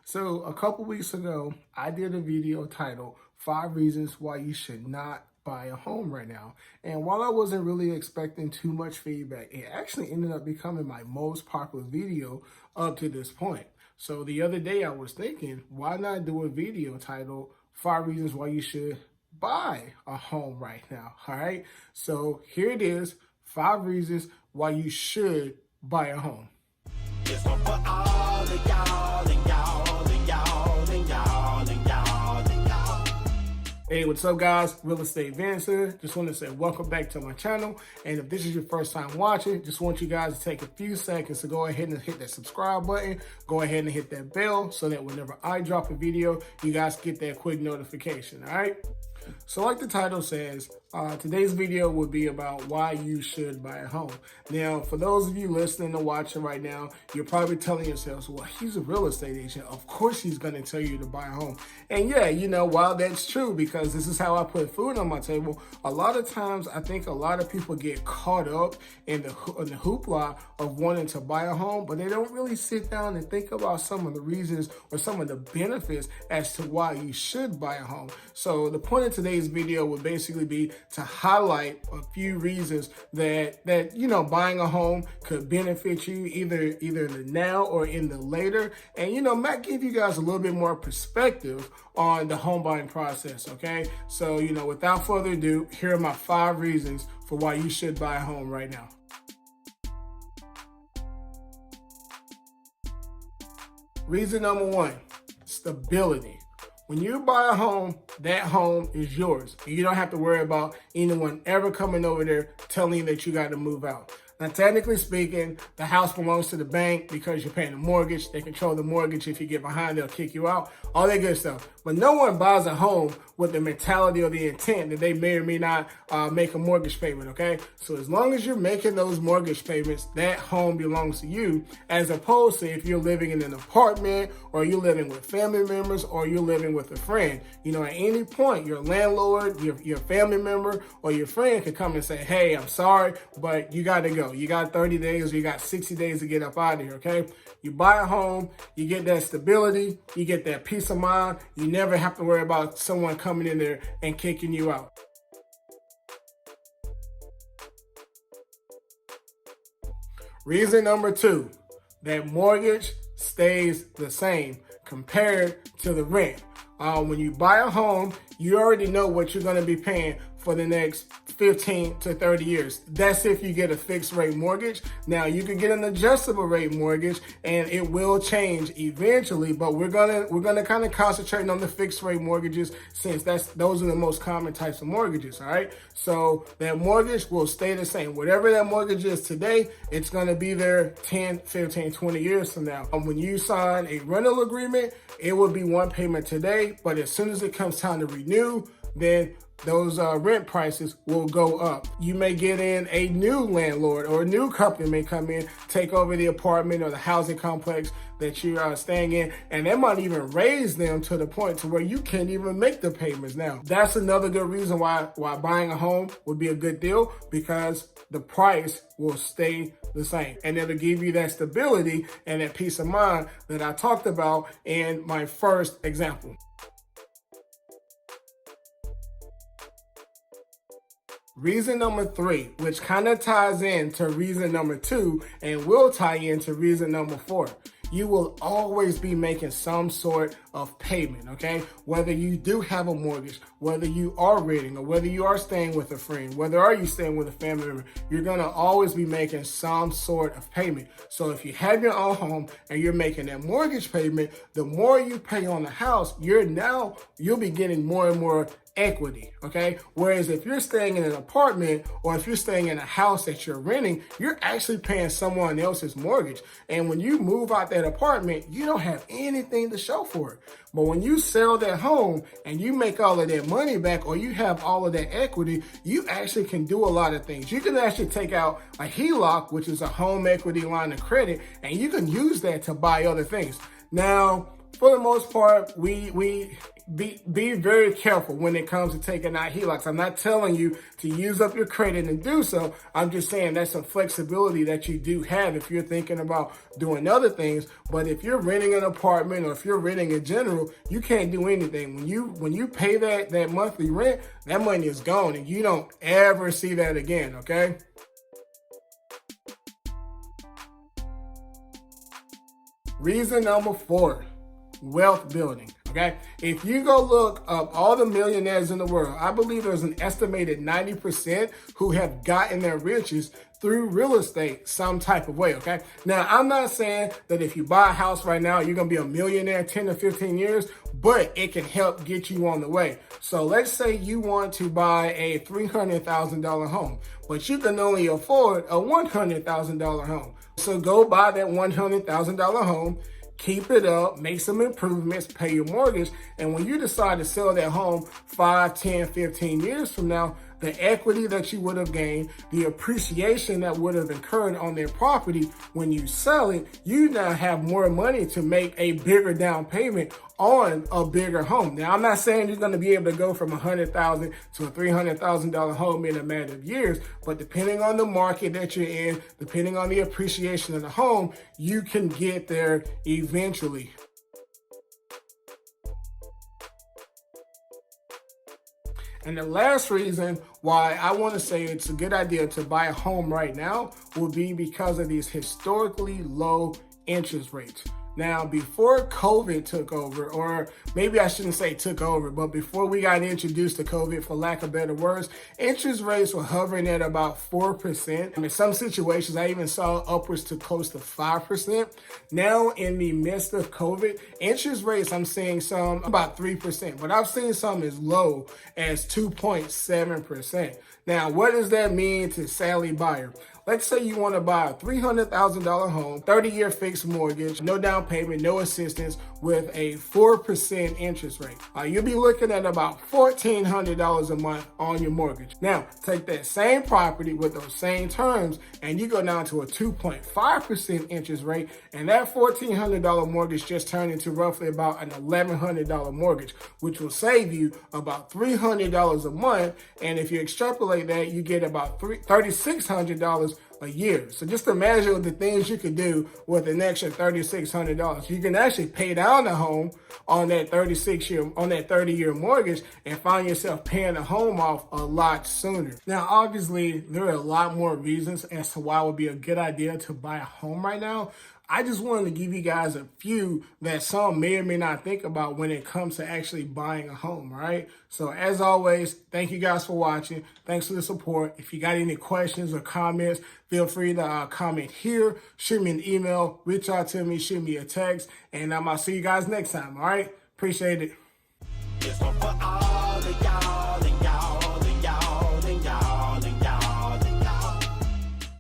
So a couple weeks ago, I did a video titled 5 Reasons Why You Should Not Buy a Home Right Now. And while I wasn't really expecting too much feedback, it actually ended up becoming my most popular video up to this point. So the other day I was thinking, why not do a video titled 5 Reasons Why You Should Buy a Home Right Now? All right. So here it is, 5 reasons why you should buy a home. This one for all of y'all and y'all and y'all and y'all and y'all and y'all. Hey, what's up guys? Real Estate Vance here. Just want to say welcome back to my channel. And if this is your first time watching, just want you guys to take a few seconds to go ahead and hit that subscribe button. Go ahead and hit that bell so that whenever I drop a video, you guys get that quick notification, all right? So like the title says, today's video will be about why you should buy a home. Now, for those of you listening and watching right now, you're probably telling yourselves, well, he's a real estate agent. Of course he's going to tell you to buy a home. And yeah, you know, while that's true, because this is how I put food on my table, a lot of times I think a lot of people get caught up in the hoopla of wanting to buy a home, but they don't really sit down and think about some of the reasons or some of the benefits as to why you should buy a home. So the point of today's video would basically be to highlight a few reasons that you know, buying a home could benefit you either in the now or in the later, and you know, might give you guys a little bit more perspective on the home buying process. Okay, so you know, without further ado, here are my 5 reasons for why you should buy a home right now. Reason number 1, stability. When you buy a home, that home is yours. You don't have to worry about anyone ever coming over there telling you that you got to move out. Now, technically speaking, the house belongs to the bank because you're paying a mortgage. They control the mortgage. If you get behind, they'll kick you out. All that good stuff. But no one buys a home with the mentality or the intent that they may or may not make a mortgage payment, okay? So as long as you're making those mortgage payments, that home belongs to you, as opposed to if you're living in an apartment or you're living with family members or you're living with a friend. You know, at any point, your landlord, your family member, or your friend could come and say, hey, I'm sorry, but you got to go. You got 30 days or you got 60 days to get up out of here, okay? You buy a home, you get that stability, you get that peace of mind. You never have to worry about someone coming in there and kicking you out. Reason number 2, that mortgage stays the same compared to the rent. When you buy a home, you already know what you're going to be paying for the next 15 to 30 years. That's if you get a fixed rate mortgage. Now you can get an adjustable rate mortgage and it will change eventually, but we're gonna kind of concentrate on the fixed rate mortgages since those are the most common types of mortgages, all right? So that mortgage will stay the same. Whatever that mortgage is today, it's gonna be there 10, 15, 20 years from now. When you sign a rental agreement, it will be one payment today, but as soon as it comes time to renew, then those rent prices will go up. You may get in a new landlord or a new company may come in, take over the apartment or the housing complex that you are staying in, and they might even raise them to the point to where you can't even make the payments now. That's another good reason why buying a home would be a good deal, because the price will stay the same. And it'll give you that stability and that peace of mind that I talked about in my first example. Reason number 3, which kind of ties into reason number 2 and will tie into reason number 4. You will always be making some sort of payment, okay? Whether you do have a mortgage, whether you are renting, or whether you are staying with a friend, whether are you staying with a family member, you're gonna always be making some sort of payment. So if you have your own home and you're making that mortgage payment, the more you pay on the house, you'll be getting more and more equity, okay? Whereas if you're staying in an apartment or if you're staying in a house that you're renting, you're actually paying someone else's mortgage. And when you move out that apartment, you don't have anything to show for it. But when you sell that home and you make all of that money back, or you have all of that equity, you actually can do a lot of things. You can actually take out a HELOC, which is a home equity line of credit, and you can use that to buy other things. Now, for the most part, we be very careful when it comes to taking out HELOCs. I'm not telling you to use up your credit and do so. I'm just saying that's some flexibility that you do have if you're thinking about doing other things. But if you're renting an apartment or if you're renting in general, you can't do anything. When you pay that monthly rent, that money is gone and you don't ever see that again, okay? Reason number 4, wealth building. Okay, if you go look up all the millionaires in the world, I believe there's an estimated 90% who have gotten their riches through real estate some type of way. Okay, now I'm not saying that if you buy a house right now, you're gonna be a millionaire in 10 to 15 years, but it can help get you on the way. So let's say you want to buy a $300,000 home, but you can only afford a $100,000 home. So go buy that $100,000 home, keep it up, make some improvements, pay your mortgage, and when you decide to sell that home 5, 10, 15 years from now, the equity that you would have gained, the appreciation that would have incurred on their property when you sell it, you now have more money to make a bigger down payment on a bigger home. Now, I'm not saying you're going to be able to go from $100,000 to a $300,000 home in a matter of years, but depending on the market that you're in, depending on the appreciation of the home, you can get there eventually. And the last reason why I want to say it's a good idea to buy a home right now will be because of these historically low interest rates. Now, before COVID took over, or maybe I shouldn't say took over, but before we got introduced to COVID, for lack of better words, interest rates were hovering at about 4%. In some situations, I even saw upwards to close to 5%. Now, in the midst of COVID, interest rates, I'm seeing some about 3%, but I've seen some as low as 2.7%. Now, what does that mean to Sally buyer? Let's say you want to buy a $300,000 home, 30-year fixed mortgage, no down payment, no assistance, with a 4% interest rate. You'll be looking at about $1,400 a month on your mortgage. Now, take that same property with those same terms, and you go down to a 2.5% interest rate, and that $1,400 mortgage just turned into roughly about an $1,100 mortgage, which will save you about $300 a month. And if you extrapolate that, you get about $3,600 a year. So just imagine the things you could do with an extra $3,600. You can actually pay down the home on that 30-year mortgage and find yourself paying the home off a lot sooner. Now, obviously, there are a lot more reasons as to why it would be a good idea to buy a home right now. I just wanted to give you guys a few that some may or may not think about when it comes to actually buying a home, all right? So as always, thank you guys for watching. Thanks for the support. If you got any questions or comments, feel free to comment here, shoot me an email, reach out to me, shoot me a text, and I'll see you guys next time, all right? Appreciate it. This one for